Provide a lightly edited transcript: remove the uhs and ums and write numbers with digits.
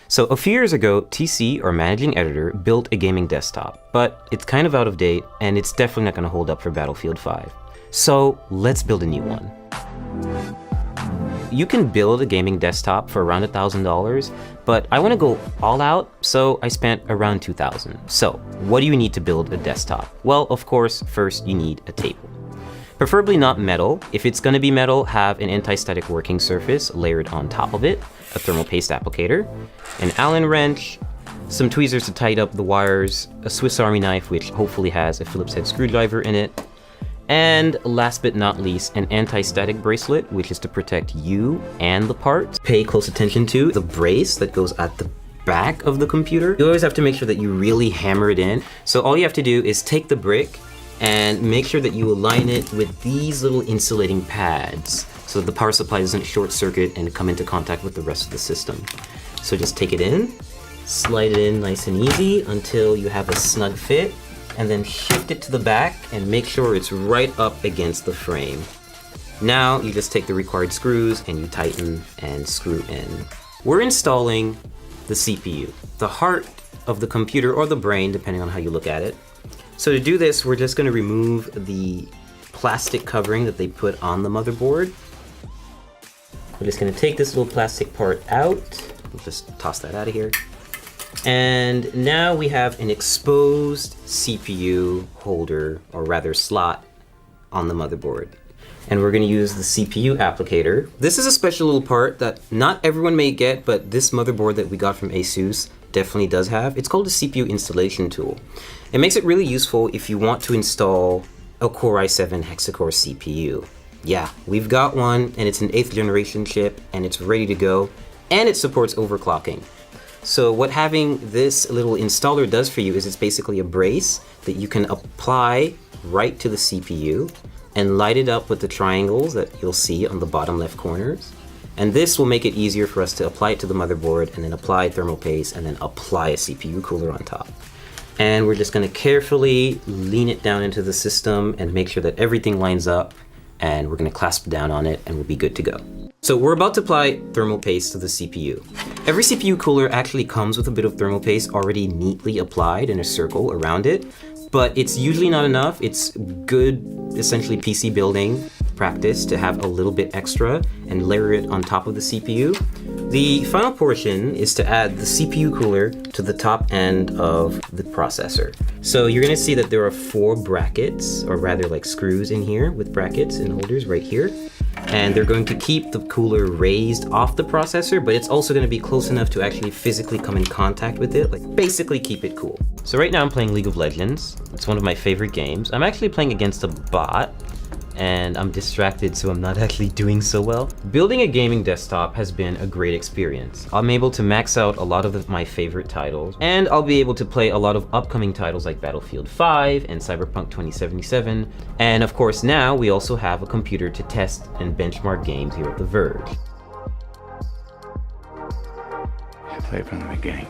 So a few years ago, TC, or managing editor, built a gaming desktop, but it's kind of out of date and it's definitely not going to hold up for Battlefield 5. So let's build a new one. You can build a gaming desktop for around $1,000, but I want to go all out, so I spent around $2,000. So what do you need to build a desktop? Well, of course, first you need a table. Preferably not metal. If it's going to be metal, have an anti-static working surface layered on top of it, a thermal paste applicator, an Allen wrench, some tweezers to tighten up the wires, a Swiss Army knife which hopefully has a Phillips head screwdriver in it, and last but not least, an anti-static bracelet, which is to protect you and the parts. Pay close attention to the brace that goes at the back of the computer. You always have to make sure that you really hammer it in. So all you have to do is take the brick and make sure that you align it with these little insulating pads so that the power supply doesn't short circuit and come into contact with the rest of the system. So just take it in, slide it in nice and easy until you have a snug fit, and then shift it to the back and make sure it's right up against the frame. Now you just take the required screws and you tighten and screw in. We're installing the CPU, the heart of the computer or the brain, depending on how you look at it. So to do this, we're just going to remove the plastic covering that they put on the motherboard. We're just going to take this little plastic part out. We'll just toss that out of here. And now we have an exposed CPU holder, or rather slot, on the motherboard. And we're going to use the CPU applicator. This is a special little part that not everyone may get, but this motherboard that we got from ASUS definitely does have. It's called a CPU installation tool. It makes it really useful if you want to install a Core i7 hexa-core CPU. Yeah, we've got one, and it's an 8th generation chip, and it's ready to go, and it supports overclocking. So what having this little installer does for you is it's basically a brace that you can apply right to the CPU and light it up with the triangles that you'll see on the bottom left corners. And this will make it easier for us to apply it to the motherboard and then apply thermal paste and then apply a CPU cooler on top. And we're just going to carefully lean it down into the system and make sure that everything lines up, and we're going to clasp down on it and we'll be good to go. So we're about to apply thermal paste to the CPU. Every CPU cooler actually comes with a bit of thermal paste already neatly applied in a circle around it, but it's usually not enough. It's good, essentially PC building practice to have a little bit extra and layer it on top of the CPU. The final portion is to add the CPU cooler to the top end of the processor. So you're gonna see that there are 4 brackets, or rather like screws in here with brackets and holders right here. And they're going to keep the cooler raised off the processor, but it's also going to be close enough to actually physically come in contact with it, like basically keep it cool. So right now I'm playing League of Legends. It's one of my favorite games. I'm actually playing against a bot, and I'm distracted, so I'm not actually doing so well. Building a gaming desktop has been a great experience. I'm able to max out a lot of my favorite titles, and I'll be able to play a lot of upcoming titles like Battlefield 5 and Cyberpunk 2077. And of course now we also have a computer to test and benchmark games here at the Verge. I play from the beginning.